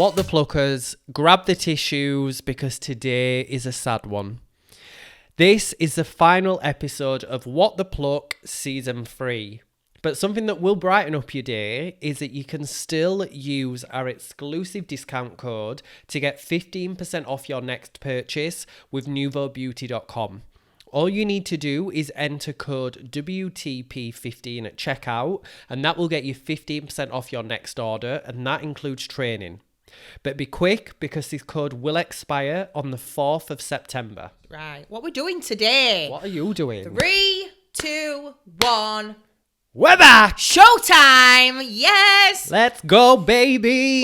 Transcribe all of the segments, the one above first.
What the Pluckers, grab the tissues because today is a sad one. This is the final episode of What the Pluck Season 3. But something that will brighten up your day is that you can still use our exclusive discount code to get 15% off your next purchase with nouveaubeauty.com. All you need to do is enter code WTP15 at checkout, and that will get you 15% off your next order, and that includes training. But be quick because this code will expire on the 4th of September. Right. What we're doing today? What are you doing? 3, 2, 1. We're back! Showtime! Yes! Let's go, baby!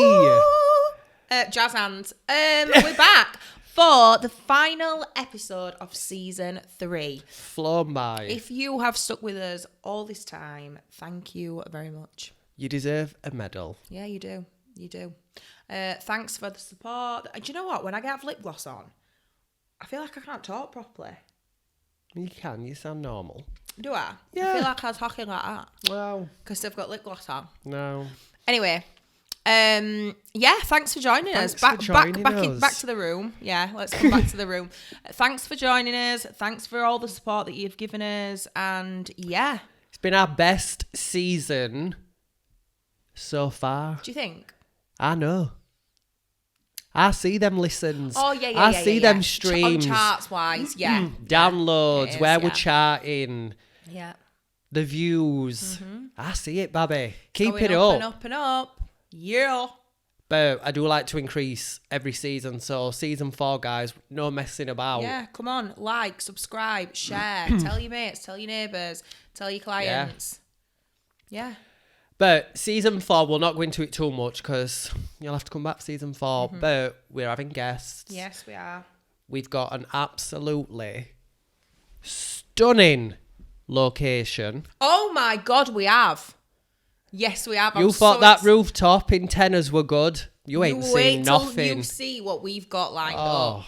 Jazz hands. We're back for the final episode of season 3. Flown by. If you have stuck with us all this time, thank you very much. You deserve a medal. Yeah, you do. You do. Thanks for the support. Do you know what? When I get lip gloss on, I feel like I can't talk properly. You can. You sound normal. Do I? Yeah. I feel like I was talking like that. Well. Because I've got lip gloss on. No. Anyway. Yeah, thanks for joining us. Back to the room. Yeah, let's come back to the room. Thanks for joining us. Thanks for all the support that you've given us. And yeah. It's been our best season so far. Do you think? I know. I see them listens. Oh, yeah. I see them streams. On charts wise, yeah. Downloads, is, where we're charting. Yeah. The views. I see it, baby. Keep Going it up. up. And up and up. Yeah. But I do like to increase every season. So season 4, guys, no messing about. Yeah, come on. Like, subscribe, share. Tell your mates, tell your neighbours, tell your clients. Yeah. But season 4, we'll not go into it too much because you'll have to come back for season 4. But we're having guests. Yes, we are. We've got an absolutely stunning location. Oh my God, we have. Yes, we have. You thought that rooftop in Tenors were good. You ain't seen nothing. Till you see what we've got lined up.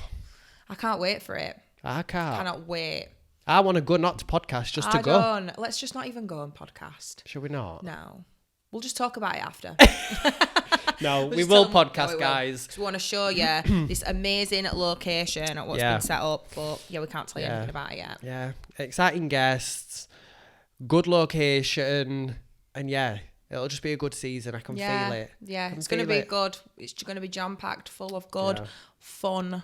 I can't wait for it. I can't. I cannot wait. I want to go, not to podcast, just to go. Don't. Let's just not even go on podcast. Should we not? No. We'll just talk about it after. No, we just will tell them- podcast, no, we guys. will. We want to show you this amazing location and what's been set up. But yeah, we can't tell you anything about it yet. Yeah. Exciting guests, good location, and yeah, it'll just be a good season. I can feel it. Yeah, it's going to be good. It's going to be jam-packed, full of good, fun,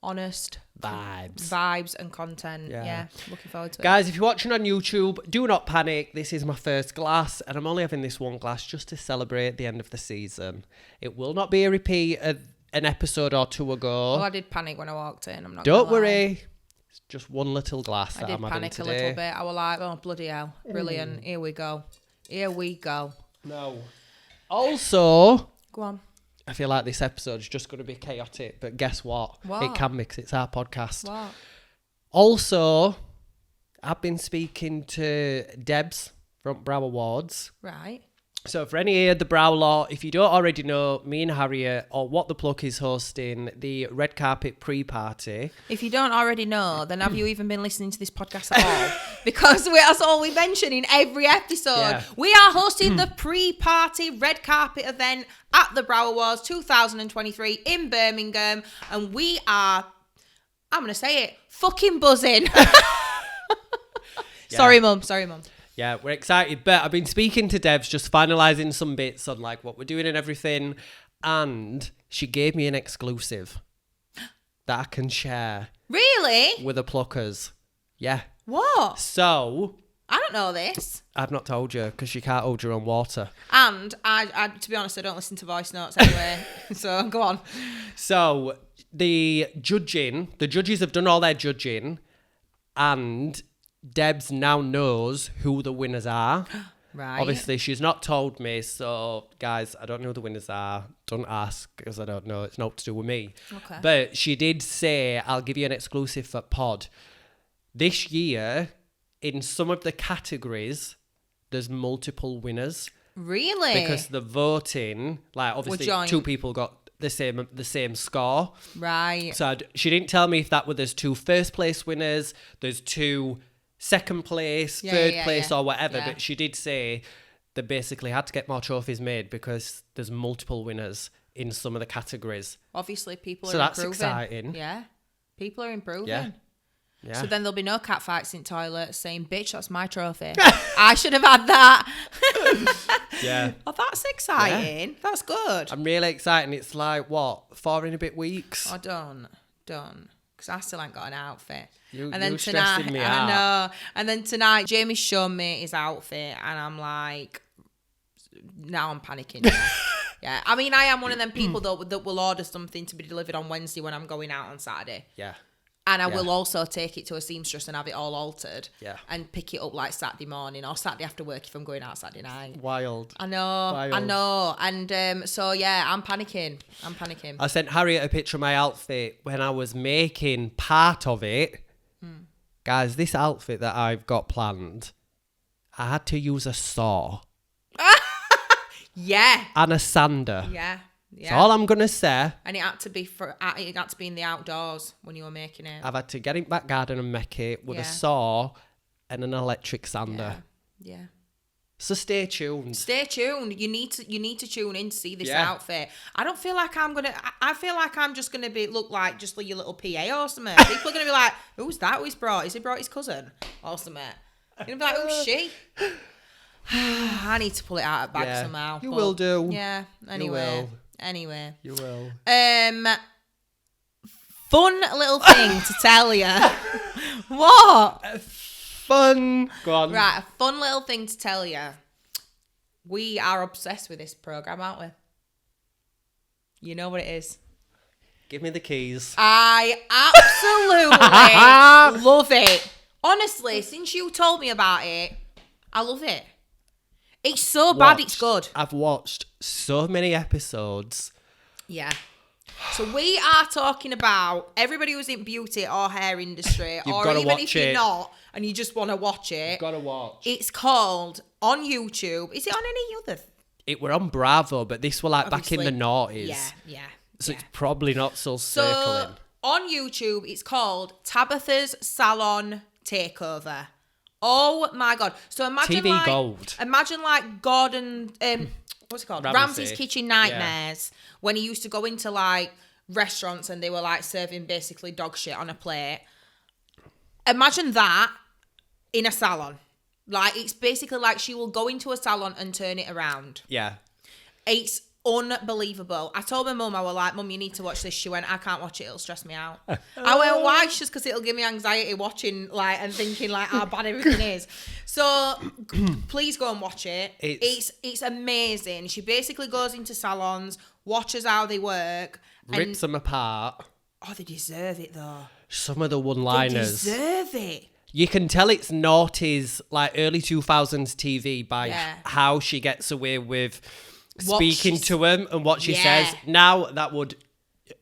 honest vibes and content. Yeah, looking forward to it. Guys, if you're watching on YouTube, do not panic. This is my first glass, and I'm only having this one glass just to celebrate the end of the season. It will not be a repeat of an episode or 2 ago. Well, I did panic when I walked in. I'm not. Don't worry. It's just one little glass that I'm having today. I did panic a little bit. I was like, oh, bloody hell. Brilliant. Here we go. No. Also, go on. I feel like this episode's just going to be chaotic, but guess what? What? It can mix. It's our podcast. What? Also, I've been speaking to Debs from Brow Awards. Right. So for any of the Brow lot, if you don't already know, me and Harriet, or What the Pluck, is hosting the red carpet pre-party. If you don't already know, then have you even been listening to this podcast at all? Because that's all we mention in every episode. Yeah. We are hosting the pre-party red carpet event at the Brow Awards 2023 in Birmingham. And we are, I'm going to say it, fucking buzzing. Sorry, Mum. Yeah, we're excited, but I've been speaking to Devs, just finalising some bits on like what we're doing and everything, and she gave me an exclusive that I can share. Really? With the Pluckers. Yeah. What? So... I don't know this. I've not told you, because you can't hold your own water. And, I to be honest, I don't listen to voice notes anyway, so go on. So, the judges have done all their judging, and... Debs now knows who the winners are. Right. Obviously, she's not told me, so guys, I don't know who the winners are. Don't ask, because I don't know. It's not to do with me. Okay. But she did say, I'll give you an exclusive for pod. This year, in some of the categories, there's multiple winners. Really? Because the voting, like obviously 2 people got the same score. Right. So she didn't tell me if that were there's 2 first place winners, there's 2 second place, third place or whatever, but she did say they basically had to get more trophies made because there's multiple winners in some of the categories. Obviously, people are So that's improving. exciting. Yeah. People are improving. Yeah. Yeah. So then there'll be no cat fights in toilets saying, bitch, that's my trophy. I should have had that. Yeah. Oh, that's exciting. That's good. I'm really excited. It's like, what, 4 and a bit weeks? Oh, don't. Because I still ain't got an outfit. You're tonight, stressing me I out. know. And then tonight, Jamie's shown me his outfit, and I'm like, now I'm panicking. Yeah. I mean, I am one of them people that will order something to be delivered on Wednesday when I'm going out on Saturday. Yeah. And I will also take it to a seamstress and have it all altered. Yeah. And pick it up like Saturday morning or Saturday after work if I'm going out Saturday night. Wild. I know. And so, yeah, I'm panicking. I sent Harriet a picture of my outfit when I was making part of it. Guys, this outfit that I've got planned, I had to use a saw. Yeah. And a sander. Yeah. That's all I'm going to say. And it had to be in the outdoors when you were making it. I've had to get in back garden and make it with a saw and an electric sander. Yeah. So stay tuned. You need to tune in to see this outfit. I don't feel like I feel like I'm just gonna look like just like your little PA or something. People are gonna be like, who's that? Who's brought? Has he brought his cousin or something? You're gonna be like, who's she? I need to pull it out of the bag somehow. You will do. Yeah. Anyway. You will. Fun little thing to tell you. What? Fun. Go on. Right, a fun little thing to tell you. We are obsessed with this program, aren't we? You know what it is. Give me the keys. I absolutely love it. Honestly, since you told me about it, I love it. It's so bad, it's good. I've watched so many episodes. Yeah. So we are talking about everybody who's in beauty or hair industry, or even if you're not and you just want to watch it. You've got to watch. It's called on YouTube. Is it on any other? It were on Bravo, but this were like back in the noughties. Yeah. So it's probably not so circling. On YouTube, it's called Tabitha's Salon Takeover. Oh my God. So imagine TV Gold. Imagine like Gordon, what's it called? Ramsay's Kitchen Nightmares. Yeah. When he used to go into like restaurants and they were like serving basically dog shit on a plate. Imagine that in a salon. Like it's basically like she will go into a salon and turn it around. Yeah. It's unbelievable. I told my mum, I was like, Mum, you need to watch this. She went, I can't watch it, it'll stress me out. I went, why? It's just because it'll give me anxiety watching like and thinking like how bad everything is. So please go and watch it. It's amazing. She basically goes into salons, watches how they work, Rips them apart. Oh, they deserve it though. Some of the one-liners. They deserve it. You can tell it's noughties, like early 2000s TV by how she gets away with speaking to him and what she says. Now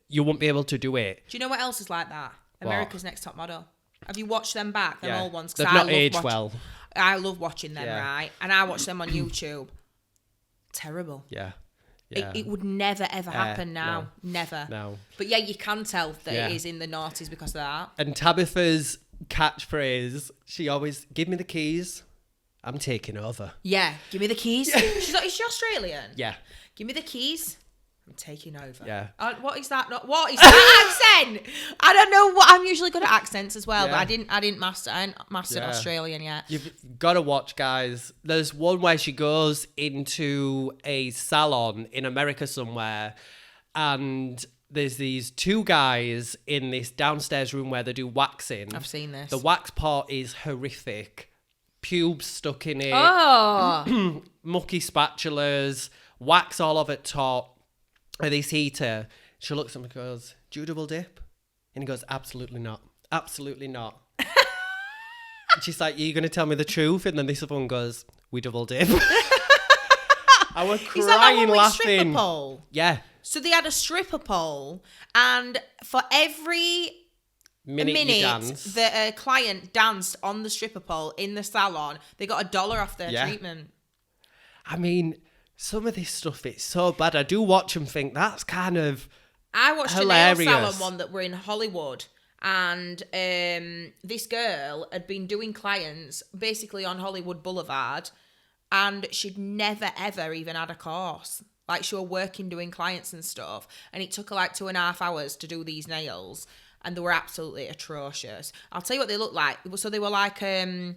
you won't be able to do it. Do you know what else is like that? America's Next Top Model. Have you watched them back? Them old ones? They've not aged well. I love watching them, right? And I watch them on YouTube. Terrible. Yeah. It would never ever happen now. No. Never. No. But yeah, you can tell that it is in the noughties because of that. And Tabitha's catchphrase, she always, give me the keys, I'm taking over. Yeah, give me the keys. She's like, is she Australian? Yeah. Give me the keys, I'm taking over. Yeah. What is that? What is that accent? I don't know what. I'm usually good at accents as well, but I didn't master Australian yet. You've got to watch, guys. There's one where she goes into a salon in America somewhere, and there's these two guys in this downstairs room where they do waxing. I've seen this. The wax part is horrific. Pubes stuck in it. Oh. Mucky spatulas. Wax all over top. And this heater. She looks at him and goes, do you double dip? And he goes, absolutely not. Absolutely not. And she's like, are you going to tell me the truth? And then this other one goes, we double dip. I was crying, is that one with laughing. Stripper pole? Yeah. So they had a stripper pole, and for every minute that a client danced on the stripper pole in the salon, they got $1 off their treatment. I mean, some of this stuff, it's so bad. I do watch and think that's kind of I watched hilarious. a nail salon one that were in Hollywood, and this girl had been doing clients basically on Hollywood Boulevard, and she'd never ever even had a course. Like she was working doing clients and stuff, and it took her like 2.5 hours to do these nails, and they were absolutely atrocious. I'll tell you what they looked like. So they were like, do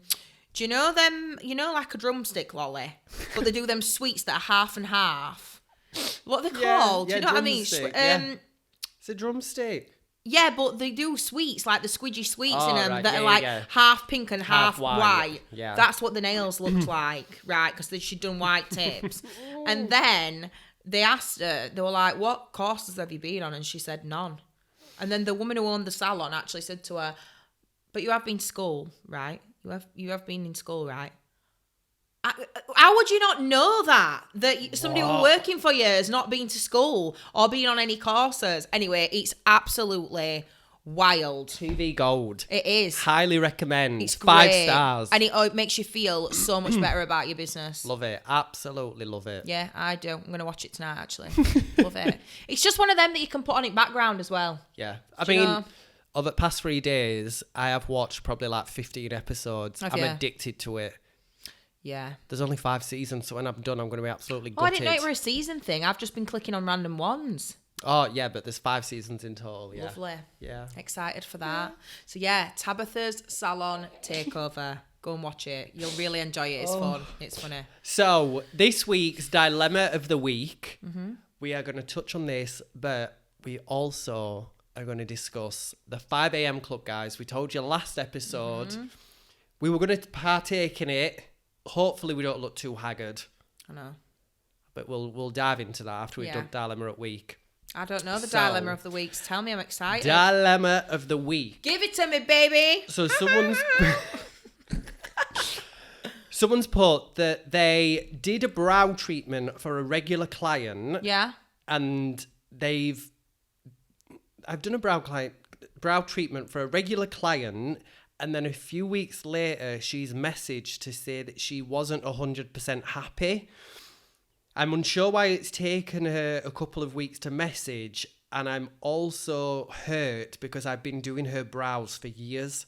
you know them? You know, like a drumstick lolly, but they do them sweets that are half and half. What are they called? Do you know what I mean? It's a drumstick. Yeah, but they do sweets, like the squidgy sweets in them, right. that are like half pink and half white. Yeah. That's what the nails looked like, right? Because she'd done white tips. And then they asked her, they were like, what courses have you been on? And she said, none. And then the woman who owned the salon actually said to her, but you have been to school, right? You have been in school, right? How would you not know that somebody who's working for you has not been to school or been on any courses? Anyway, it's absolutely wild. TV gold. It is. Highly recommend. It's 5 great. stars. And it makes you feel so much better about your business. Love it. Absolutely love it. Yeah, I do. I'm going to watch it tonight, actually. Love it. It's just one of them that you can put on in background as well. Yeah. I mean, over the past 3 days, I have watched probably like 15 episodes. I'm addicted to it. Yeah. There's only 5 seasons, so when I'm done, I'm going to be absolutely gutted. Oh, I didn't know it were a season thing. I've just been clicking on random ones. Oh, yeah, but there's 5 seasons in total, yeah. Lovely. Yeah. Excited for that. So, yeah, Tabitha's Salon Takeover. Go and watch it. You'll really enjoy it. It's fun. It's funny. So, this week's Dilemma of the Week, we are going to touch on this, but we also are going to discuss the 5 a.m. club, guys. We told you last episode we were going to partake in it. Hopefully we don't look too haggard. I know. But we'll dive into that after we've done Dilemma of the Week. I don't know the Dilemma of the Week. Tell me, I'm excited. Dilemma of the Week. Give it to me, baby. So someone's put that they did a brow treatment for a regular client. Yeah. And I've done a brow treatment for a regular client. And then a few weeks later, she's messaged to say that she wasn't 100% happy. I'm unsure why it's taken her a couple of weeks to message. And I'm also hurt because I've been doing her brows for years.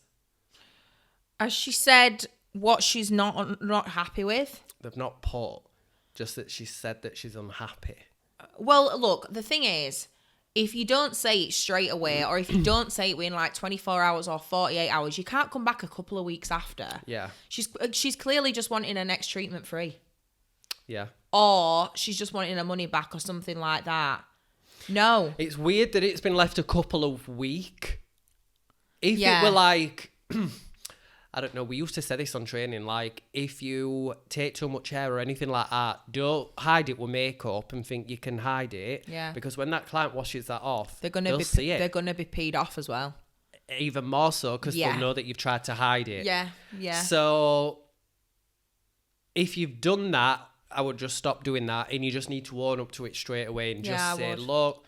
Has she said what she's not happy with? They've not put, just that she said that she's unhappy. Well, look, the thing is, if you don't say it straight away, or if you don't say it within like 24 hours or 48 hours, you can't come back a couple of weeks after. Yeah. She's clearly just wanting her next treatment free. Yeah. Or she's just wanting her money back or something like that. No. It's weird that it's been left a couple of weeks. If Yeah. it were like, I don't know, we used to say this on training, like, if you take too much hair or anything like that, don't hide it with makeup and think you can hide it. Yeah. Because when that client washes that off, They're they'll see it. They're gonna be peed off as well. Even more so, because they'll know that you've tried to hide it. Yeah, yeah. So, if you've done that, I would just stop doing that, and you just need to own up to it straight away and just say, look,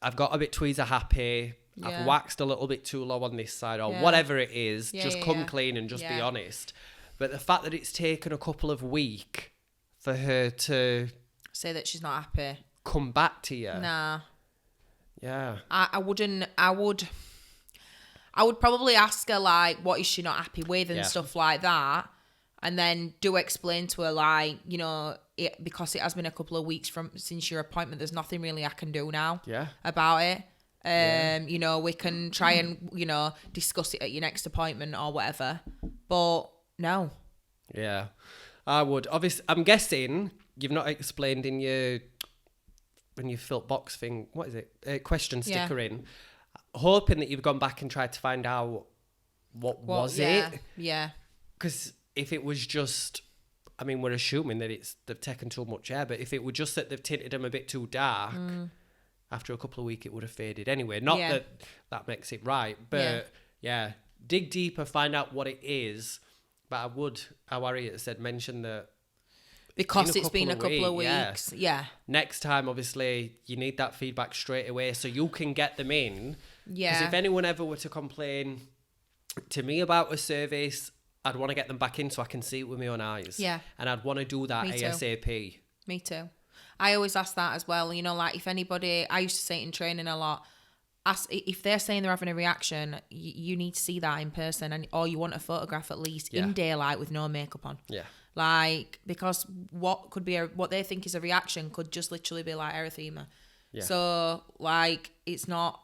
I've got a bit tweezer happy. I've waxed a little bit too low on this side, or whatever it is. Just come clean and just be honest. But the fact that it's taken a couple of weeks for her to say that she's not happy, come back to you. Nah. Yeah. I would probably ask her, like, what is she not happy with and stuff like that. And then do explain to her, like, you know, because it has been a couple of weeks since your appointment, there's nothing really I can do now about it. You know, we can try and, you know, discuss it at your next appointment or whatever. But no. Yeah. I would. Obviously, I'm guessing you've not explained in when you filled box thing, what is it? Question sticker in. Hoping that you've gone back and tried to find out what was it. Yeah. Because if it was just, I mean, we're assuming that they've taken too much hair, but if it were just that they've tinted them a bit too dark, after a couple of weeks it would have faded anyway. Not that makes it right, but dig deeper, find out what it is. But I would, how Harriet said, mention that because it's been a couple of weeks. Yeah. Next time, obviously, you need that feedback straight away so you can get them in. Yeah. Because if anyone ever were to complain to me about a service, I'd want to get them back in so I can see it with my own eyes. Yeah. And I'd want to do that Me too. ASAP. Me too. I always ask that as well. You know, like if anybody, I used to say it in training a lot, if they're saying they're having a reaction, you need to see that in person, or you want a photograph at least in daylight with no makeup on. Yeah. Like, because what could be what they think is a reaction could just literally be like erythema. Yeah. So, like, it's not,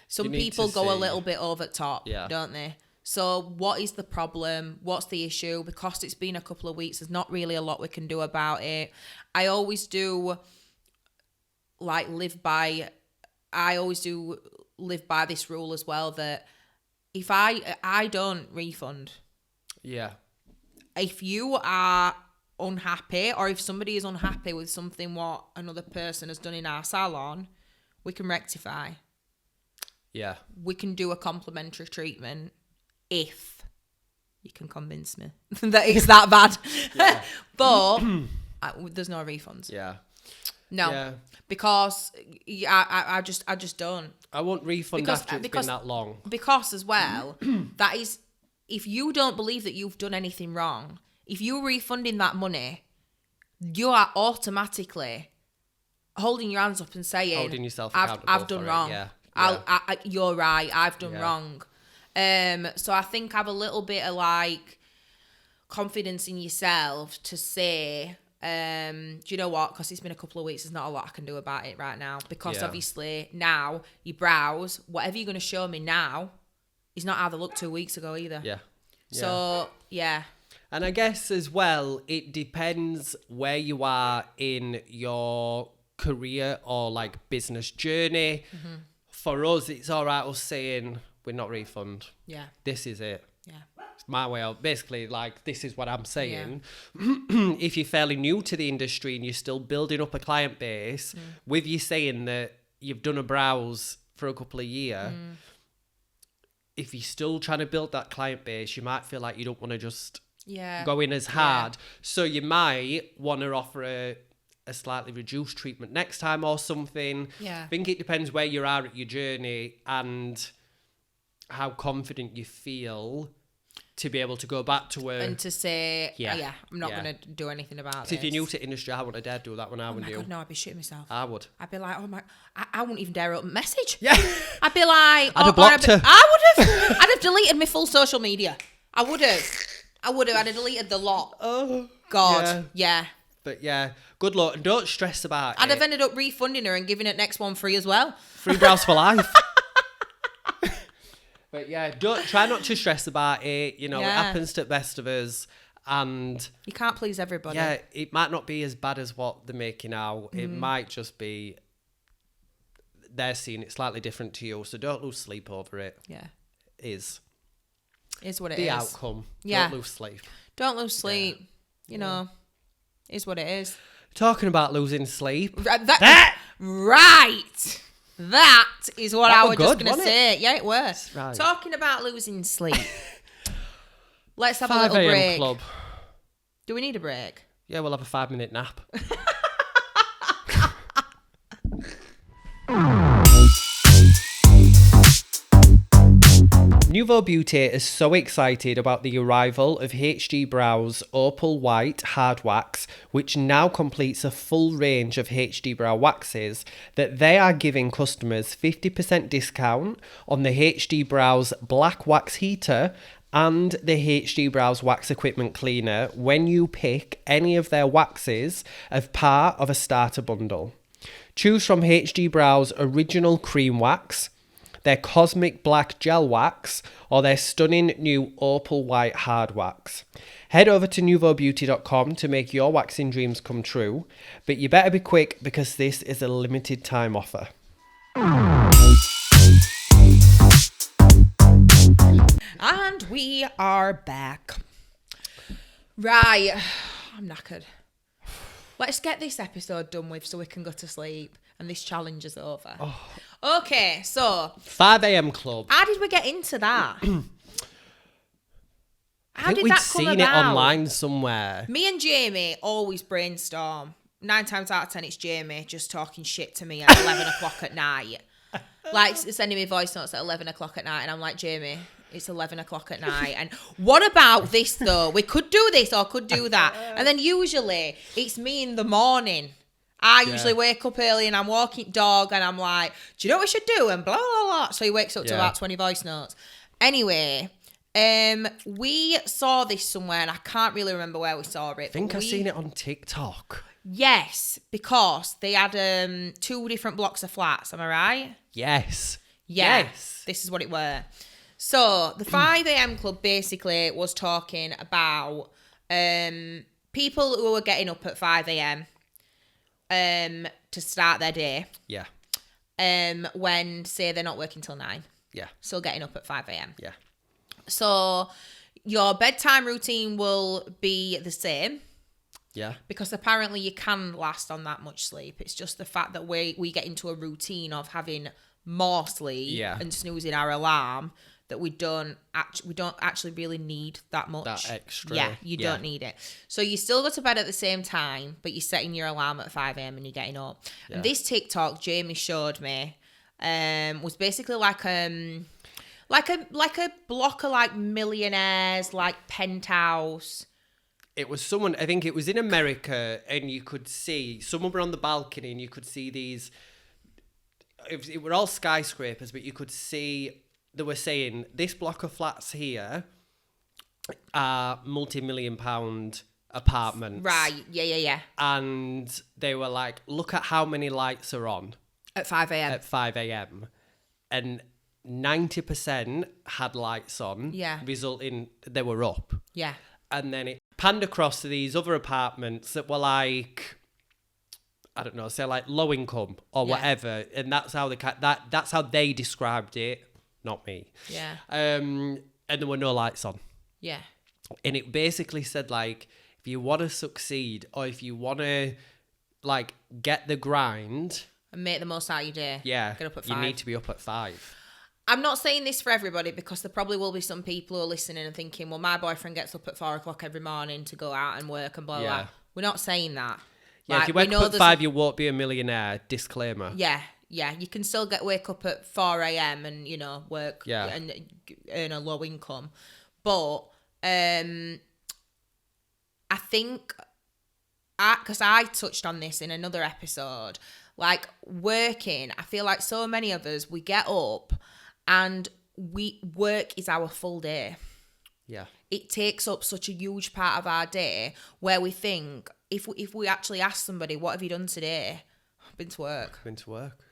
some people go a little bit over the top, don't they? So what is the problem? What's the issue? Because it's been a couple of weeks, there's not really a lot we can do about it. I always do live by this rule as well, that if I don't refund. Yeah. If you are unhappy, or if somebody is unhappy with something what another person has done in our salon, we can rectify. Yeah. We can do a complimentary treatment if you can convince me that it's that bad. Yeah. But there's no refunds. Yeah. No. Yeah. Because I just don't. I won't refund after it's been that long. Because as well, that is, if you don't believe that you've done anything wrong, if you're refunding that money, you are automatically holding your hands up and saying, holding yourself accountable. I've done wrong. Yeah. You're right. I've done wrong. So I think have a little bit of like confidence in yourself to say, do you know what? Because it's been a couple of weeks, there's not a lot I can do about it right now. Because obviously now you browse, whatever you're going to show me now is not how they looked 2 weeks ago either. Yeah. So, yeah. And I guess as well, it depends where you are in your career or like business journey. Mm-hmm. For us, it's all right us saying we're not refund. Yeah. This is it. Yeah. It's my way out. Basically, like, this is what I'm saying. Yeah. If you're fairly new to the industry and you're still building up a client base, with you saying that you've done a browse for a couple of years, if you're still trying to build that client base, you might feel like you don't want to just go in as hard. Yeah. So you might want to offer a slightly reduced treatment next time or something. Yeah. I think it depends where you are at your journey and how confident you feel to be able to go back to work. And to say, I'm not going to do anything about this. If you're new to industry, I wouldn't dare do that when I would do. God, no, I'd be shitting myself. I would. I'd be like, oh my, I wouldn't even dare open message. Yeah. I'd be like, I'd have blocked her. I would have. I'd have deleted my full social media. I would have. I'd have deleted the lot. Oh. God. Yeah. But yeah, good luck. And don't stress about it. I'd have ended up refunding her and giving it next one free as well. Free browse for life. But yeah, try not to stress about it. You know, it happens to the best of us. And you can't please everybody. Yeah, it might not be as bad as what they're making out. It might just be they're seeing it slightly different to you. So don't lose sleep over it. Yeah. Is what it the is. outcome. Yeah. Don't lose sleep. Don't lose sleep. Yeah. You know, is what it is. Talking about losing sleep. Right. That is what I was just going to say. Yeah, it was. Right. Talking about losing sleep. Let's have a little break. Club. Do we need a break? Yeah, we'll have a 5-minute nap. Nouveau Beauty is so excited about the arrival of HD Brow's Opal White Hard Wax, which now completes a full range of HD Brow waxes, that they are giving customers 50% discount on the HD Brow's Black Wax Heater and the HD Brow's Wax Equipment Cleaner when you pick any of their waxes as part of a starter bundle. Choose from HD Brow's Original Cream Wax, their Cosmic Black Gel Wax, or their stunning new Opal White Hard Wax. Head over to nouveaubeauty.com to make your waxing dreams come true, but you better be quick because this is a limited time offer. And we are back. Right, I'm knackered. Let's get this episode done with so we can go to sleep and this challenge is over. Oh. Okay, so 5 a.m. club. How did we get into that? I think we'd seen it online somewhere. Me and Jamie always brainstorm. 9 times out of 10, it's Jamie just talking shit to me at 11 o'clock at night. Like sending me voice notes at 11 o'clock at night, and I'm like, Jamie, it's 11 o'clock at night. And what about this though? We could do this or could do that. And then usually it's me in the morning. I usually wake up early and I'm walking dog and I'm like, do you know what we should do? And blah, blah, blah. So he wakes up to about 20 voice notes. Anyway, We saw this somewhere, and I can't really remember where we saw it. I think I've seen it on TikTok. Yes, because they had 2 different blocks of flats. Am I right? Yes. Yeah, Yes. this is what it were. So the 5 a.m. club basically was talking about people who were getting up at 5 a.m. To start their day. Yeah. When, say, they're not working till 9. Yeah. Still getting up at 5 a.m. Yeah. So your bedtime routine will be the same. Yeah. Because apparently you can last on that much sleep. It's just the fact that we get into a routine of having more sleep and snoozing our alarm that we don't actually really need that much. That extra. Yeah, you don't need it. So you still go to bed at the same time, but you're setting your alarm at 5 a.m. and you're getting up. Yeah. And this TikTok Jamie showed me was basically like a block of like millionaires, like penthouse. It was someone, I think it was in America, and you could see, someone were on the balcony and you could see these, it were all skyscrapers, but you could see, they were saying, this block of flats here are multi-million pound apartments. Right, yeah. And they were like, look at how many lights are on. At 5 a.m. At 5 a.m. And 90% had lights on, resulting they were up. Yeah. And then it panned across to these other apartments that were like, I don't know, say like low income or whatever, and that's how that's how they described it, not me. Yeah. And there were no lights on. Yeah. And it basically said like, if you want to succeed or if you want to like get the grind and make the most out of your day. Yeah. Get up at 5. You need to be up at 5. I'm not saying this for everybody because there probably will be some people who are listening and thinking, well, my boyfriend gets up at 4 o'clock every morning to go out and work and blah, blah, blah. We're not saying that. Yeah, like, if you wake up at 5, you won't be a millionaire. Disclaimer. Yeah. You can still wake up at 4 a.m. and, work and earn a low income. But I think, because I touched on this in another episode, like working, I feel like so many of us, we get up and work is our full day. Yeah. It takes up such a huge part of our day where we think, if we actually ask somebody, what have you done today? I've been to work.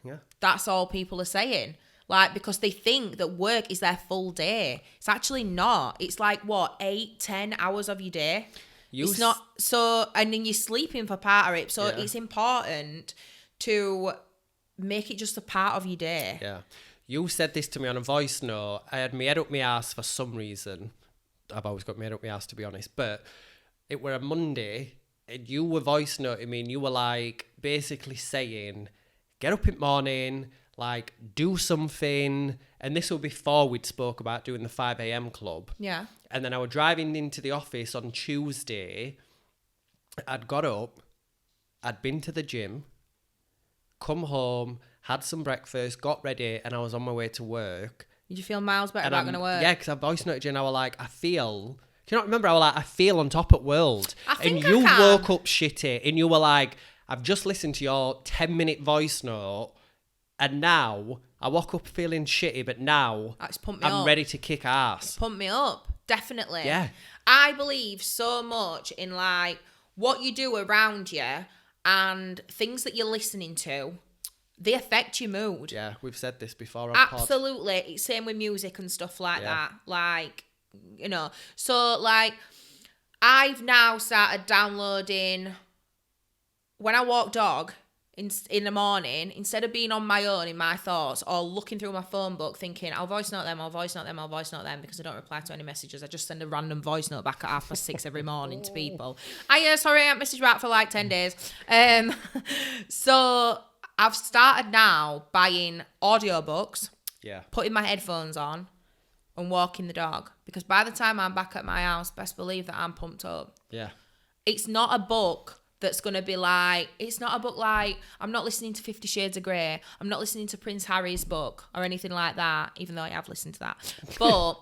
Yeah. That's all people are saying. Like, because they think that work is their full day. It's actually not. It's like, 8-10 hours of your day? It's not. So, and then you're sleeping for part of it. So it's important to make it just a part of your day. Yeah. You said this to me on a voice note. I had my head up my ass for some reason. I've always got my head up my ass, to be honest. But it were a Monday, and you were voice noting me, and you were like basically saying, get up in the morning, like do something. And this was before we'd spoke about doing the 5 a.m. club. Yeah. And then I was driving into the office on Tuesday. I'd got up, I'd been to the gym, come home, had some breakfast, got ready, and I was on my way to work. Did you feel miles better about going to work? Yeah, because I voice noted you and I was like, I feel... Do you not remember? I was like, I feel on top of world. And you woke up shitty, and you were like, I've just listened to your 10-minute voice note, and now I woke up feeling shitty, but now I'm ready to kick ass. It's pumped me up, definitely. Yeah. I believe so much in like what you do around you and things that you're listening to. They affect your mood. Yeah, we've said this before on Absolutely. It's same with music and stuff like that. Like, So, like, I've now started downloading... When I walk dog in the morning, instead of being on my own in my thoughts or looking through my phone book thinking, I'll voice note them because I don't reply to any messages. I just send a random voice note back at 6:30 every morning to people. Sorry, I haven't messaged you back for like 10 days. So... I've started now buying audiobooks, putting my headphones on and walking the dog. Because by the time I'm back at my house, best believe that I'm pumped up. Yeah. It's not a book that's going to be like, I'm not listening to 50 Shades of Grey. I'm not listening to Prince Harry's book or anything like that, even though I have listened to that. But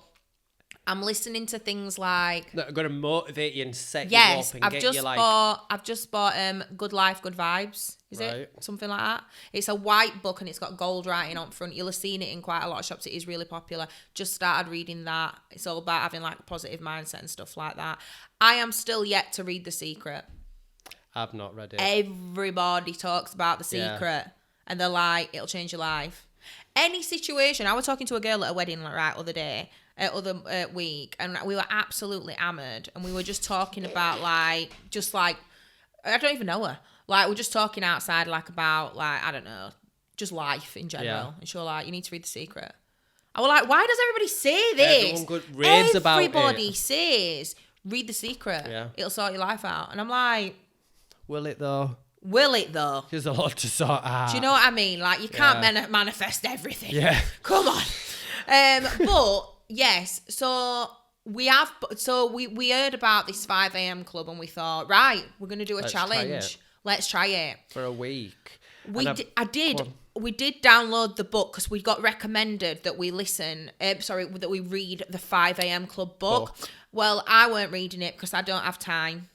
I'm listening to things like that are going to motivate you and set yes, you up and I've get you like... I've just bought Good Life, Good Vibes. Is it something like that? It's a white book and it's got gold writing on front. You'll have seen it in quite a lot of shops. It is really popular. Just started reading that. It's all about having like a positive mindset and stuff like that. I am still yet to read The Secret. I've not read it. Everybody talks about The Secret and they're like, it'll change your life. Any situation. I was talking to a girl at a wedding other week, and we were absolutely hammered, and we were just talking about I don't even know her. Like, we're just talking outside, like, about, like, I don't know, just life in general. Yeah. And she was like, you need to read The Secret. I was like, why does everybody say this? Everyone raves about it. Everybody says, read The Secret. Yeah. It'll sort your life out. And I'm like... Will it, though? There's a lot to sort out. Do you know what I mean? Like, you can't manifest everything. Yeah. Come on. But... Yes, so we heard about this 5 a.m. club and we thought, right, we're going to do a challenge. Let's try it. For a week. We did download the book because we got recommended that we that we read the 5 a.m. club book. Well, I weren't reading it because I don't have time.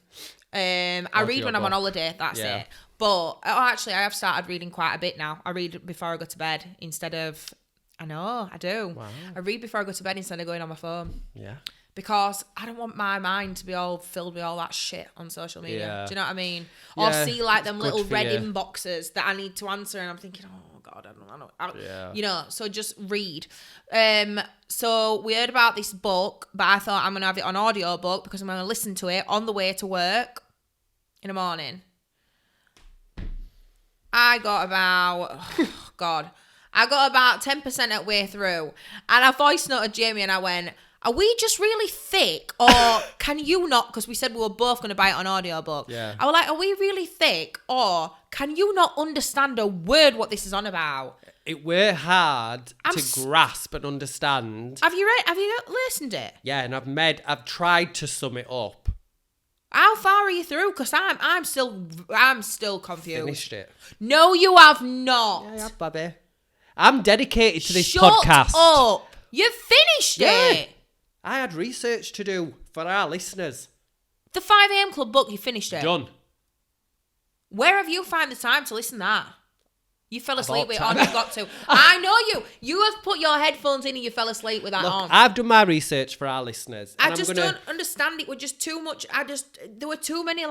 I read when I'm on holiday, that's it. But actually, I have started reading quite a bit now. I read before I go to bed instead of... I know, I do. Wow. I read before I go to bed instead of going on my phone. Yeah. Because I don't want my mind to be all filled with all that shit on social media. Yeah. Do you know what I mean? Or see like them little red inboxes that I need to answer and I'm thinking, oh God, I don't you know, so just read. So we heard about this book, but I thought I'm going to have it on audio book because I'm going to listen to it on the way to work in the morning. I got about, I got about 10% at way through and I voice noted Jamie and I went, are we just really thick or can you not, because we said we were both going to buy it on audiobook. Yeah. I was like, are we really thick or can you not understand a word what this is on about? It were hard to grasp and understand. Have you listened to it? Yeah, and I've tried to sum it up. How far are you through? Because I'm still confused. Finished it. No, you have not. Yeah, baby. I'm dedicated to this podcast. Shut up. You finished it. I had research to do for our listeners. The 5 a.m. Club book, you finished it? Done. Where have you found the time to listen to that? You fell asleep with it on, you've got to. I know you. You have put your headphones in and you fell asleep with that on. I've done my research for our listeners. I just don't understand it. We're just too much. There were too many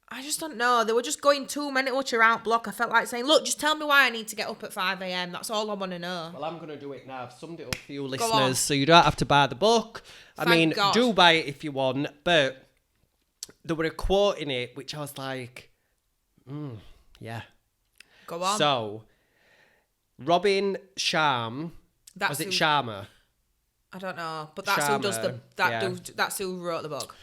I just don't know. They were just going too much around block. I felt like saying, look, just tell me why I need to get up at 5 a.m. That's all I want to know. Well, I'm going to do it now. I've summed it up for you listeners, so you don't have to buy the book. Thank God. Do buy it if you want. But there were a quote in it, which I was like, yeah. Go on. So, Robin Sharma. Was it Sharma? I don't know. But that's Sharma, who does that's who wrote the book.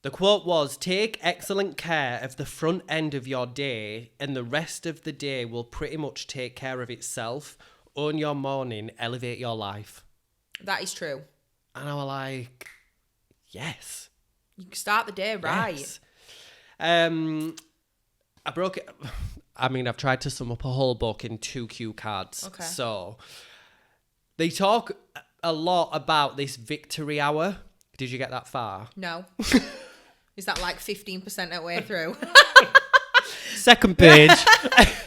The quote was, take excellent care of the front end of your day and the rest of the day will pretty much take care of itself. Own your morning, elevate your life. That is true. And I was like, yes. You can start the day right. Yes. I broke it. I've tried to sum up a whole book in 2 cue cards. Okay. So they talk a lot about this victory hour. Did you get that far? No. Is that like 15% of way through? Second page.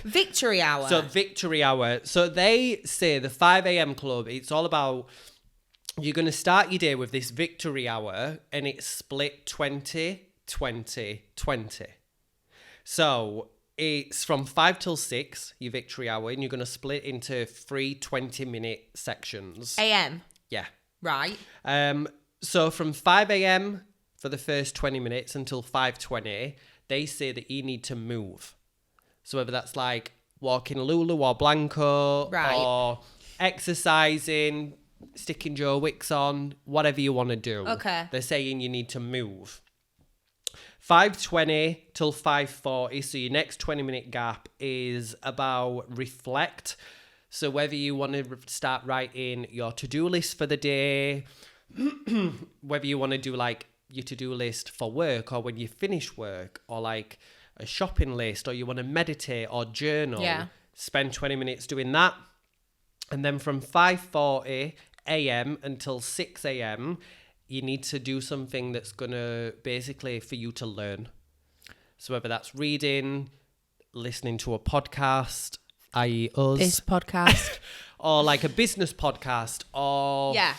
Victory hour. So victory hour. So they say the 5 a.m. club, it's all about, you're going to start your day with this victory hour and it's split 20, 20, 20. So it's from 5 till 6, your victory hour, and you're going to split into 3 20-minute sections. AM? Yeah. Right. So from 5 a.m. for the first 20 minutes until 5:20, they say that you need to move. So whether that's like walking Lulu or Blanco, right, or exercising, sticking Joe Wicks on, whatever you want to do. Okay. They're saying you need to move. 5:20 till 5:40, so your next 20-minute gap is about reflect. So whether you want to start writing your to-do list for the day, whether you want to do like your to-do list for work or when you finish work, or like a shopping list, or you want to meditate or journal, spend 20 minutes doing that. And then from 5:40, a.m. until 6 a.m., you need to do something that's going to basically for you to learn. So whether that's reading, listening to a podcast, i.e. us. This podcast. Or like a business podcast, or... Yeah.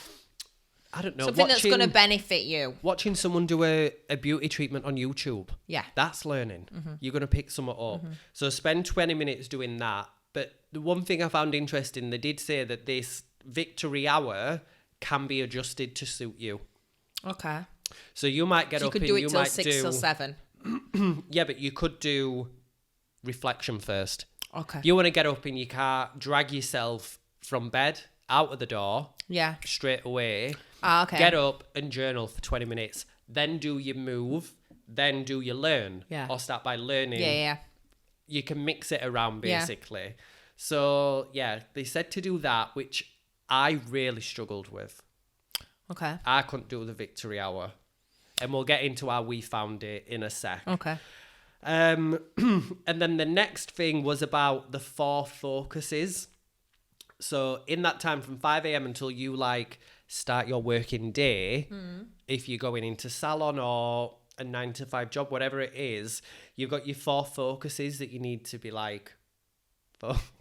I don't know. Something that's going to benefit you. Watching someone do a beauty treatment on YouTube. Yeah. That's learning. You're going to pick something up. So spend 20 minutes doing that. But the one thing I found interesting, they did say that this victory hour can be adjusted to suit you. Okay. So you might get up and you might do... You could do it till 6 till 7. Yeah, but you could do reflection first. Okay. You want to get up in your car, drag yourself from bed, out of the door. Yeah. Straight away. Okay. Get up and journal for 20 minutes. Then do your move. Then do your learn. Yeah. Or start by learning. Yeah. You can mix it around, basically. Yeah. So, yeah, they said to do that, which I really struggled with. Okay. I couldn't do the victory hour. And we'll get into how we found it in a sec. Okay. And then the next thing was about the 4 focuses. So in that time from 5 a.m. until you like start your working day, if you're going into salon or a 9 to 5 job, whatever it is, you've got your 4 focuses that you need to be like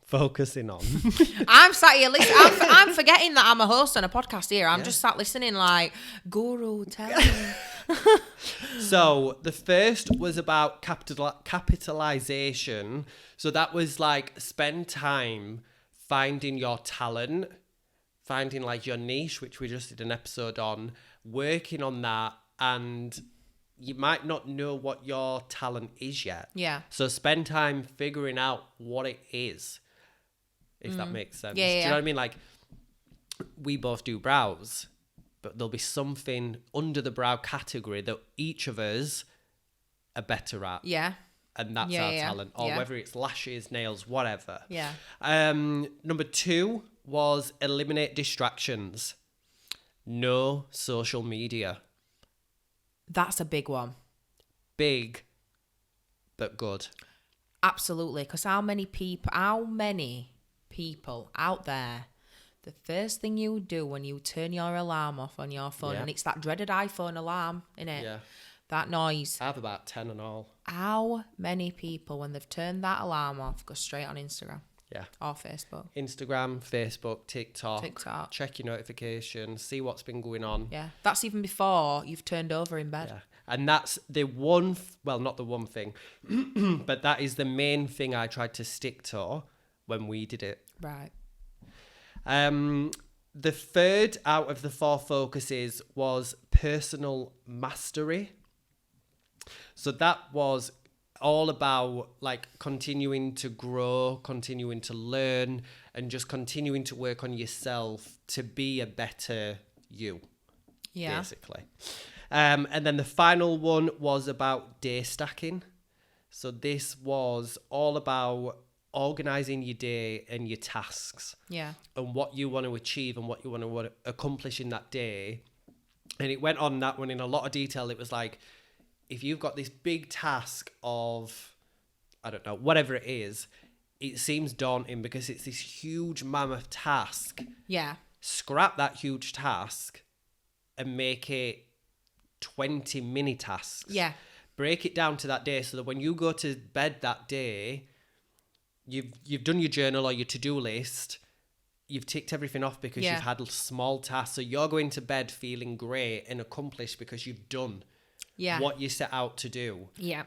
focusing on. I'm sat here listening. I'm forgetting that I'm a host on a podcast here. I'm just sat listening like, Guru, tell me. So the first was about capitalization. So that was like spend time finding your talent, finding like your niche, which we just did an episode on, working on that. And you might not know what your talent is yet. Yeah. So spend time figuring out what it is, if that makes sense. Yeah, Do you know what I mean? Like, we both do brows, but there'll be something under the brow category that each of us are better at. Yeah. And that's our talent. Or whether it's lashes, nails, whatever. Yeah. Number 2 was eliminate distractions. No social media. That's a big one. Big, but good. Absolutely. Because how many people out there, the first thing you do when you turn your alarm off on your phone, and it's that dreaded iPhone alarm, innit? Yeah. That noise. I have about 10 and all. How many people, when they've turned that alarm off, go straight on Instagram? Yeah. Or Facebook. Instagram, Facebook, TikTok. TikTok. Check your notifications, see what's been going on. Yeah. That's even before you've turned over in bed. Yeah. And that's the one, well, not the one thing, but that is the main thing I tried to stick to when we did it. Right. The third out of the 4 focuses was personal mastery. So that was all about like continuing to grow, continuing to learn, and just continuing to work on yourself to be a better you. Yeah. Basically. And then the final one was about day stacking. So this was all about organizing your day and your tasks. Yeah. And what you want to achieve and what you want to accomplish in that day. And it went on that one in a lot of detail. It was like, if you've got this big task of, I don't know, whatever it is, it seems daunting because it's this huge mammoth task. Yeah. Scrap that huge task and make it 20 mini tasks. Yeah. Break it down to that day so that when you go to bed that day, you've done your journal or your to-do list, you've ticked everything off because you've had small tasks. So you're going to bed feeling great and accomplished because you've done what you set out to do. Yeah.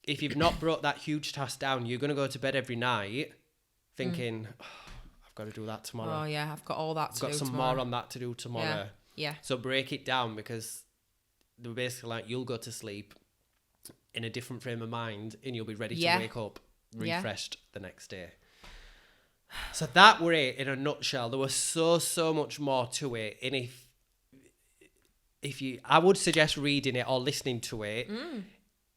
If you've not brought that huge task down, you're going to go to bed every night thinking, I've got to do that tomorrow. Oh, yeah, I've got all that to do I've got some tomorrow. more on that to do tomorrow. Yeah. So break it down because they're basically like, you'll go to sleep in a different frame of mind and you'll be ready to wake up refreshed the next day. So that were it in a nutshell. There was so much more to it. And if you, I would suggest reading it or listening to it.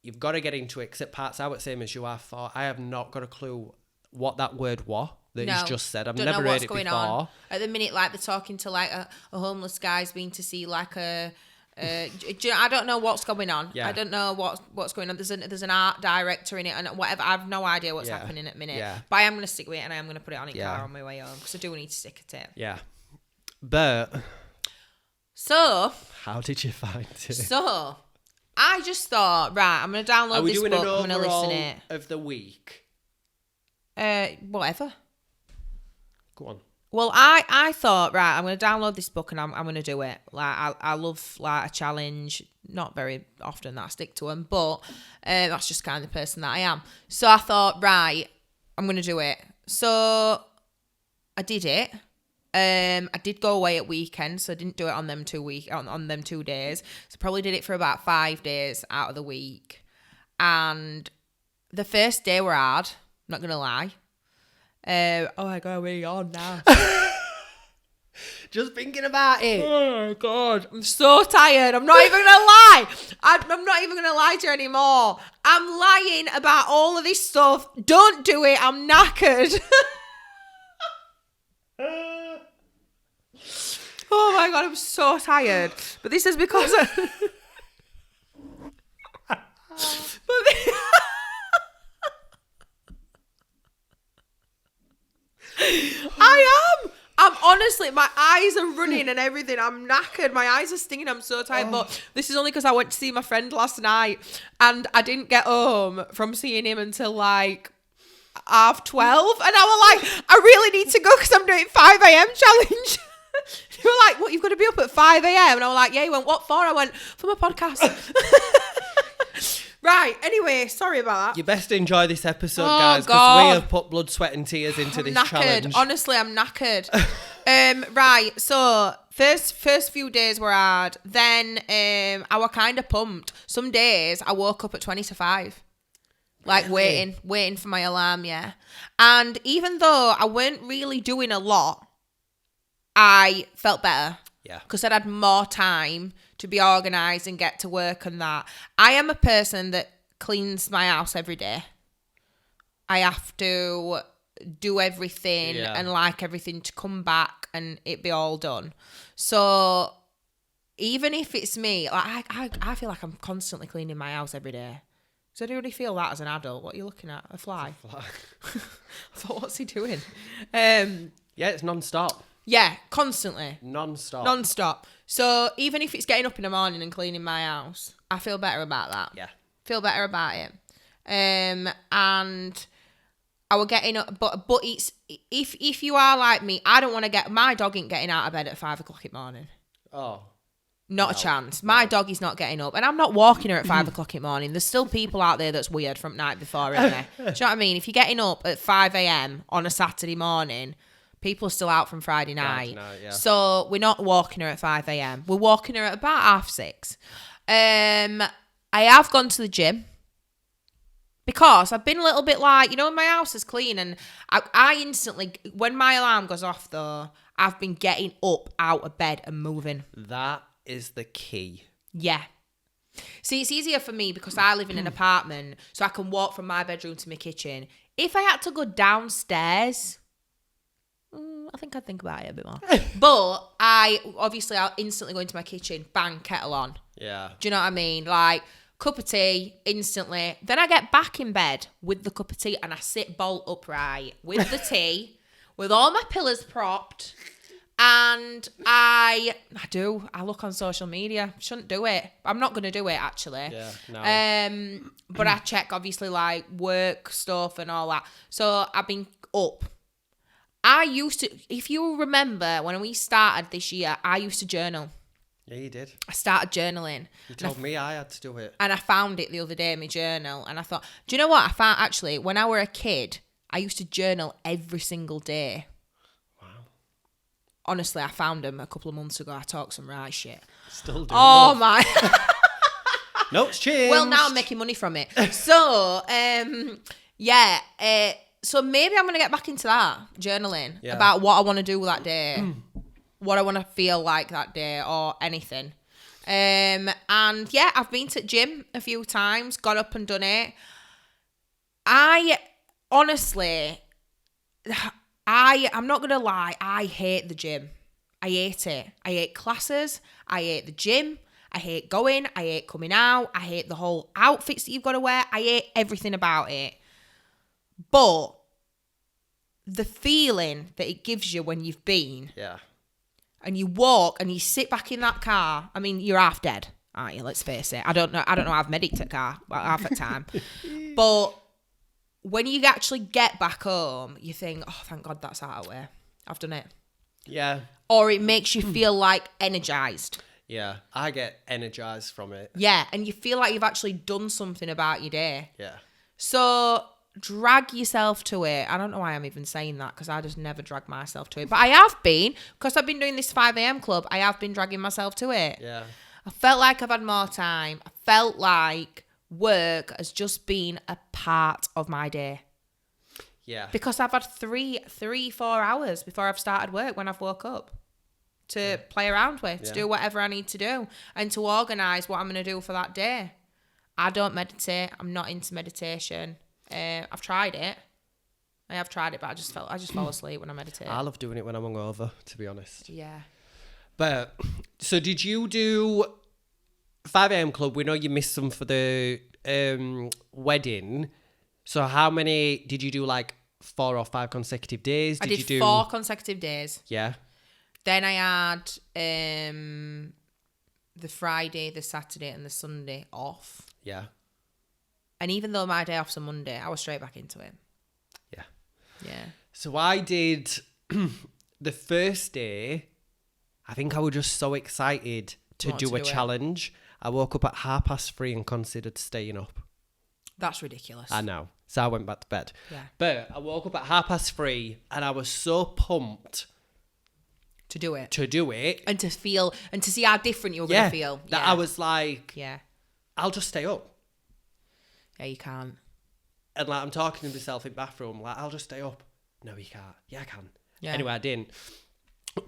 You've got to get into it, except parts out the same as you are. For I have not got a clue what that word was that he's just said. I've never heard it before. On. At the minute, like they're talking to like a homeless guy's been to see like a. I don't know what's going on. Yeah. I don't know what's going on. There's an art director in it and whatever. I have no idea what's happening at the minute. Yeah. But I am going to stick with it and I am going to put it on in car on my way home because I do need to stick at it. Yeah. But So, how did you find it? so I just thought, right, I'm going to download Are we this doing book. an I'm going to listen overall it. of the week? Whatever. Go on. Well, I thought, right, I'm going to download this book and I'm going to do it. Like, I love like a challenge. Not very often that I stick to them, but that's just kind of the person that I am. So I thought, right, I'm going to do it. So I did it. I did go away at weekends, so I didn't do it on them 2 days. So probably did it for about 5 days out of the week. And the first day were hard, I'm not going to lie. Oh my God, I'm really on now. Just thinking about it. Oh my God, I'm so tired. I'm not even going to lie. I'm not even going to lie to you anymore. I'm lying about all of this stuff. Don't do it. I'm knackered. Oh my God, I'm so tired. But this is because I am. I'm honestly, my eyes are running and everything. I'm knackered. My eyes are stinging. I'm so tired. But this is only because I went to see my friend last night and I didn't get home from seeing him until like 12:30. And I was like, I really need to go because I'm doing 5 a.m. challenge. You were like, what, you've got to be up at 5 a.m? And I was like, yeah. He went, what for? I went, for my podcast. Right, anyway, sorry about that. You best enjoy this episode, guys, because we have put blood, sweat and tears into this challenge. Honestly, I'm knackered. Right, so first few days were hard. Then I was kind of pumped. Some days I woke up at 20 to 5. Like Really? waiting for my alarm, yeah. And even though I weren't really doing a lot, I felt better. Yeah. Because I'd had more time to be organised and get to work and that. I am a person that cleans my house every day. I have to do everything and like everything to come back and it be all done. So even if it's me, like I feel like I'm constantly cleaning my house every day. Does anybody feel that as an adult? What are you looking at? A fly? I thought, what's he doing? Yeah, it's non-stop. Yeah, constantly. Non-stop. So even if it's getting up in the morning and cleaning my house, I feel better about that. Yeah. Feel better about it. And I was getting up, but it's if you are like me, I don't want to get my dog ain't getting out of bed at 5 o'clock in the morning. Oh. Not a chance. My dog is not getting up. And I'm not walking her at 5 o'clock in the morning. There's still people out there that's weird from night before, isn't there? Do you know what I mean? If you're getting up at 5 a.m. on a Saturday morning, people are still out from Friday night. Yeah. So we're not walking her at 5 a.m. We're walking her at about 6:30. I have gone to the gym. Because I've been a little bit like, when my house is clean and I instantly, when my alarm goes off though, I've been getting up out of bed and moving. That is the key. Yeah. See, it's easier for me because I live in an apartment, so I can walk from my bedroom to my kitchen. If I had to go downstairs, I think I'd think about it a bit more. But I'll instantly go into my kitchen, bang, kettle on. Yeah. Do you know what I mean? Like, cup of tea, instantly. Then I get back in bed with the cup of tea and I sit bolt upright with the tea, with all my pillows propped. And I look on social media. Shouldn't do it. I'm not going to do it, actually. Yeah, no. But I check, obviously, like, work stuff and all that. So I've been up. I used to, if you remember, when we started this year, I used to journal. Yeah, you did. I started journaling. You told me I had to do it. And I found it the other day in my journal. And I thought, do you know what? I found, actually, when I were a kid, I used to journal every single day. Honestly, I found them a couple of months ago. I talked some right shit. Still do. Oh, my. Notes changed. Well, now I'm making money from it. So, yeah. So maybe I'm going to get back into that, journaling, about what I want to do that day, what I want to feel like that day or anything. And yeah, I've been to the gym a few times, got up and done it. Honestly, I'm not going to lie, I hate the gym. I hate it. I hate classes. I hate the gym. I hate going. I hate coming out. I hate the whole outfits that you've got to wear. I hate everything about it. But the feeling that it gives you when you've been, and you walk and you sit back in that car, I mean, you're half dead, aren't you? Let's face it. I don't know how I've medicked a car half the time. But when you actually get back home, you think, oh, thank God that's out of the way. I've done it. Yeah. Or it makes you feel like energized. Yeah, I get energized from it. Yeah, and you feel like you've actually done something about your day. Yeah. So drag yourself to it. I don't know why I'm even saying that, because I just never drag myself to it. But I have been, because I've been doing this 5 a.m. club, I have been dragging myself to it. Yeah. I felt like I've had more time. I felt like work has just been a part of my day. Yeah. Because I've had 4 hours before I've started work when I've woke up to play around with, to do whatever I need to do, and to organise what I'm going to do for that day. I don't meditate. I'm not into meditation. I've tried it. I have tried it, but I just fall asleep when I meditate. I love doing it when I'm hungover, to be honest. Yeah. But, so did you do 5 a.m. club? We know you missed some for the wedding. So how many did you do, like 4 or 5 consecutive days? I did 4 consecutive days. Yeah. Then I had the Friday, the Saturday and the Sunday off. Yeah. And even though my day off's a Monday, I was straight back into it. Yeah. Yeah. So I did the first day. I think I was just so excited to do a challenge. I woke up at 3:30 and considered staying up. That's ridiculous. I know. So I went back to bed. Yeah. But I woke up at 3:30 and I was so pumped to do it. And to feel, and to see how different you were going to feel. That I was like, yeah, I'll just stay up. Yeah, you can't. And like, I'm talking to myself in the bathroom, like, I'll just stay up. No, you can't. Yeah, I can. Yeah. Anyway, I didn't.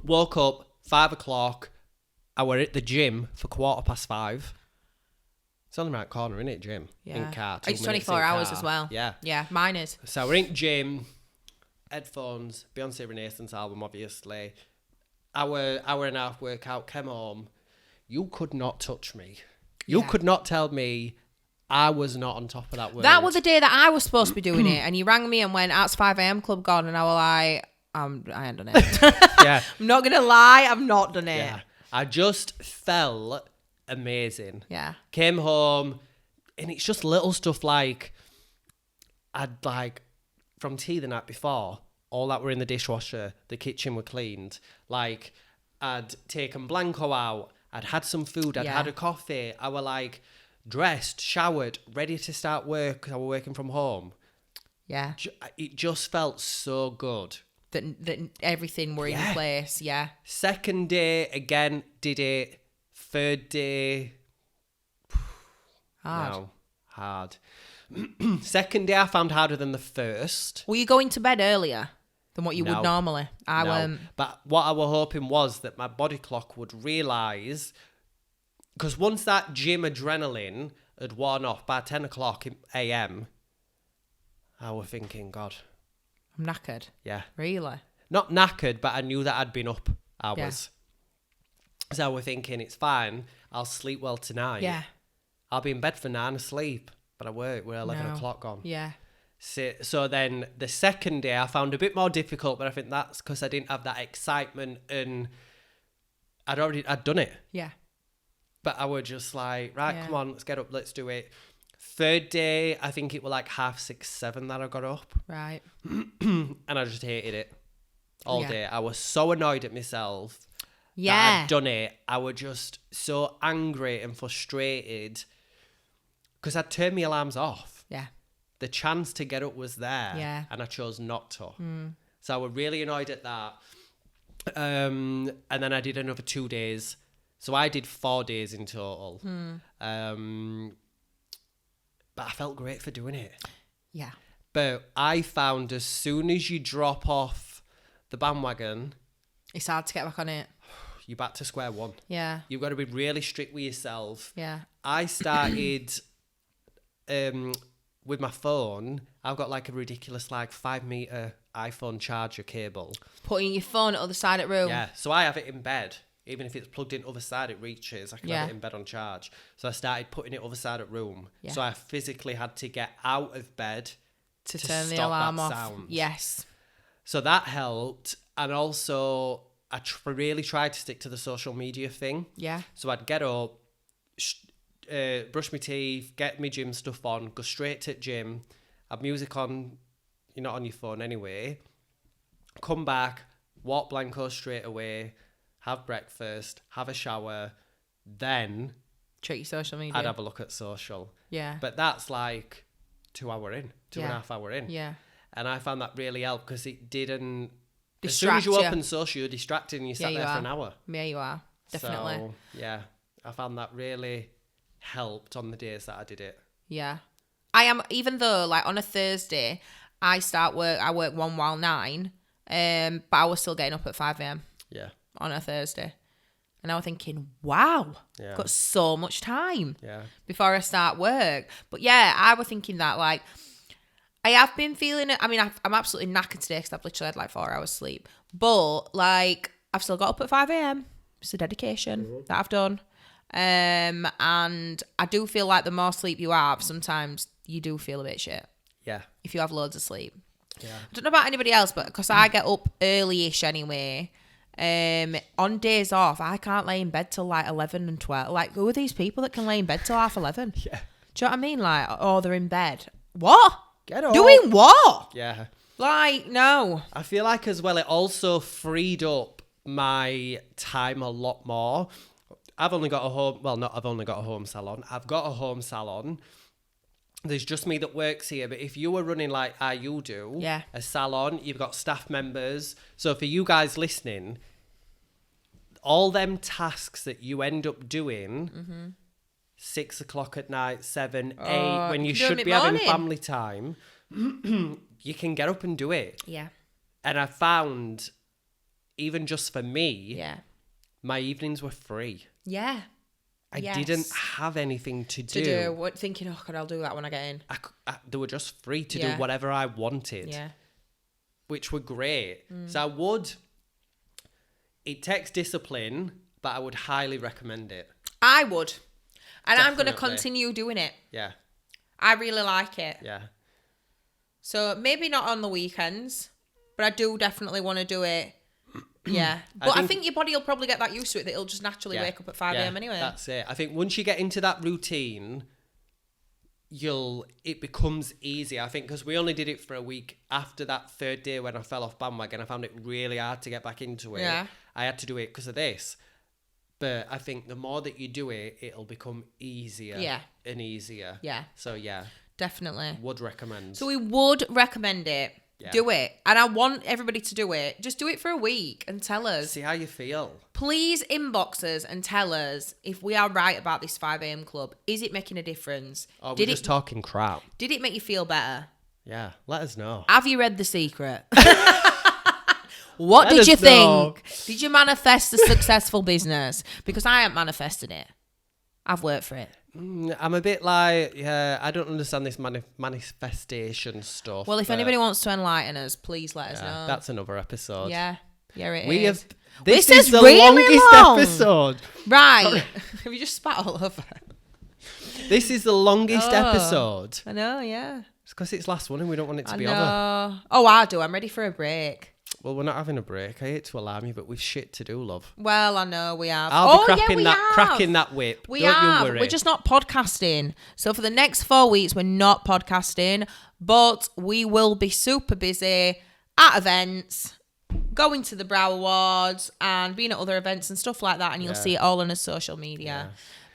Woke up, 5 o'clock. I were at the gym for 5:15. It's on the right corner, isn't it, gym? Yeah. In car. It's 24 hours as well. Yeah. Yeah, mine is. So we're in gym, headphones, Beyonce Renaissance album, obviously. Hour and a half workout, came home. You could not touch me. You could not tell me I was not on top of that world. That was the day that I was supposed to be doing it, and you rang me and went, "That's 5 a.m. club gone," and I was like, I ain't done it. Yeah. I'm not gonna lie, I've not done it. Yeah. I just felt amazing. Yeah. Came home, and it's just little stuff like I'd like from tea the night before, all that were in the dishwasher, the kitchen were cleaned. Like I'd taken Blanco out, I'd had some food, I'd had a coffee. I were like dressed, showered, ready to start work because I was working from home. Yeah. It just felt so good. That everything were in place. Yeah. Second day, again, did it. Third day, hard. Second day I found harder than the first. Were you going to bed earlier than what you would normally? No. But what I was hoping was that my body clock would realise, because once that gym adrenaline had worn off by 10 o'clock a.m, I was thinking, God. I'm knackered. Yeah. Really? Not knackered, but I knew that I'd been up hours. Yeah. So I was thinking, it's fine. I'll sleep well tonight. Yeah. I'll be in bed for 9 asleep. But I work. We're 11 o'clock on. Yeah. So then the second day I found a bit more difficult, but I think that's because I didn't have that excitement and I'd done it. Yeah. But I was just like, right, come on, let's get up, let's do it. Third day, I think it was like 6:30, 7 that I got up. Right. And I just hated it all day. I was so annoyed at myself. Yeah. That I'd done it. I was just so angry and frustrated because I'd turned my alarms off. Yeah. The chance to get up was there. Yeah. And I chose not to. So I was really annoyed at that. And then I did another 2 days. So I did 4 days in total. But I felt great for doing it. Yeah. But I found as soon as you drop off the bandwagon, it's hard to get back on it. You're back to square one. Yeah. You've got to be really strict with yourself. Yeah. I started with my phone. I've got like a ridiculous 5-meter iPhone charger cable. Putting your phone at the other side of the room. Yeah. So I have it in bed. Even if it's plugged in other side, it reaches. I can have it in bed on charge. So I started putting it other side of the room. Yeah. So I physically had to get out of bed to turn the alarm off. Sound. Yes. So that helped. And also, really tried to stick to the social media thing. Yeah. So I'd get up, brush my teeth, get my gym stuff on, go straight to the gym, have music on. You're not on your phone anyway. Come back, walk Blanco straight away, have breakfast, have a shower, then check your social media. I'd have a look at social. Yeah. But that's like 2 hour in, 2.5 hour in. Yeah. And I found that really helped because it didn't... Distract as soon as you you. open social, you're distracted and you sat there for an hour. Yeah, you are. Definitely. So, yeah, I found that really helped on the days that I did it. Yeah. I am, even though, like, on a Thursday, I work 1 while 9, but I was still getting up at 5 a.m. Yeah. On a Thursday. And I was thinking, wow, Yeah. got so much time Yeah. before I start work. But yeah, I was thinking that, like, I have been feeling it. I mean, I'm absolutely knackered today because I've literally had like 4 hours sleep. But like, I've still got up at 5 a.m. It's a dedication that I've done. And I do feel like the more sleep you have, sometimes you do feel a bit shit. Yeah. If you have loads of sleep. Yeah. I don't know about anybody else, but because I get up early-ish anyway, on days off, I can't lay in bed till like 11 and 12. Like, who are these people that can lay in bed till half 11? Yeah. Do you know what I mean? Like, oh, they're in bed. What? Get up. Doing what? Yeah. Like, no. I feel like as well, it also freed up my time a lot more. I've only got a home salon. I've got a home salon. There's just me that works here. But if you were running like you do, a salon, you've got staff members. So for you guys listening, all them tasks that you end up doing, 6 o'clock at night, 7, 8, when you should be having family time, you can get up and do it. Yeah. And I found, even just for me, my evenings were free. Yeah. I didn't have anything to do. Thinking, oh, God, I'll do that when I get in. They were just free to do whatever I wanted. Yeah. Which were great. So it takes discipline, but I would highly recommend it. I would. And Definitely. I'm going to continue doing it. Yeah. I really like it. Yeah. So maybe not on the weekends, but I do definitely want to do it. Yeah. But I think your body will probably get that used to it, that it'll just naturally wake up at 5 a.m. anyway. That's it. I think once you get into that routine, it becomes easy. I think because we only did it for a week. After that third day when I fell off bandwagon, I found it really hard to get back into it. Yeah. I had to do it because of this. But I think the more that you do it, it'll become easier and easier. Yeah. So, yeah. Definitely. Would recommend. So we would recommend it. Yeah. Do it. And I want everybody to do it. Just do it for a week and tell us. See how you feel. Please inbox us and tell us if we are right about this 5 a.m. club. Is it making a difference? Or we're just talking crap. Did it make you feel better? Yeah. Let us know. Have you read The Secret? What did you think? Did you manifest a successful business? Because I haven't manifested it. I've worked for it. I'm a bit like, I don't understand this manifestation stuff. Well, if anybody wants to enlighten us, please let us know. That's another episode. Yeah, it is. This is the really longest episode. Right. Have you just spat all over? This is the longest episode. I know, yeah. It's because it's last one and we don't want it to be over. Oh, I do. I'm ready for a break. Well, we're not having a break. I hate to alarm you, but we've shit to do, love. Well, I know we have. I'll be cracking that whip. Don't you worry. We're just not podcasting. So for the next 4 weeks, we're not podcasting, but we will be super busy at events, going to the Brow Awards and being at other events and stuff like that. And you'll see it all on our social media. Yeah.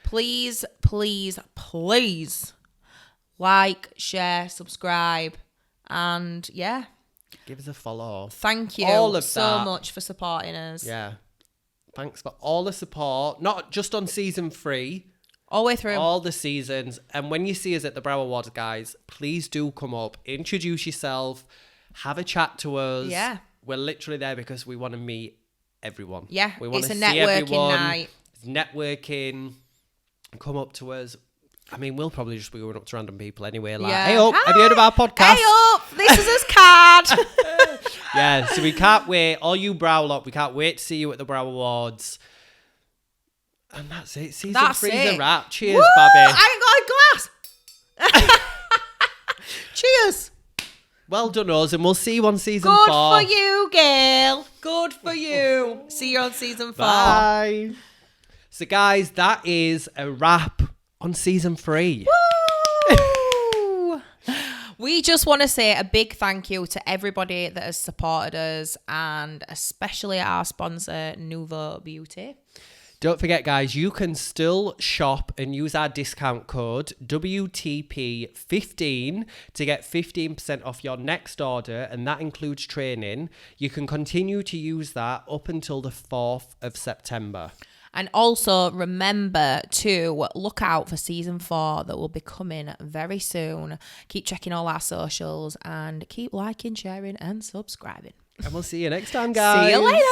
Please, please, please like, share, subscribe, and give us a follow. Thank you so much for supporting us. Yeah. Thanks for all the support. Not just on season 3. All the way through. All the seasons. And when you see us at the Brow Awards, guys, please do come up. Introduce yourself. Have a chat to us. Yeah. We're literally there because we want to meet everyone. Yeah. We want it's to a see networking everyone. night. It's networking. Come up to us. I mean, we'll probably just be going up to random people anyway. Like, hey up, have you heard of our podcast? Hey up, this is his card. Yeah, so we can't wait. All you Brow lot, we can't wait to see you at the Brow Awards. And that's it. Season 3's a wrap. Cheers, Babby. I ain't got a glass. Cheers. Well done, us, and we'll see you on season 4. Good for you, Gail. Good for you. See you on season 4. Bye. So, guys, that is a wrap on season 3. Woo! We just want to say a big thank you to everybody that has supported us, and especially our sponsor, Nouveau Beauty. Don't forget, guys, you can still shop and use our discount code WTP15 to get 15% off your next order, and that includes training. You can continue to use that up until the 4th of September. And also remember to look out for season 4 that will be coming very soon. Keep checking all our socials and keep liking, sharing and subscribing. And we'll see you next time, guys. See you later.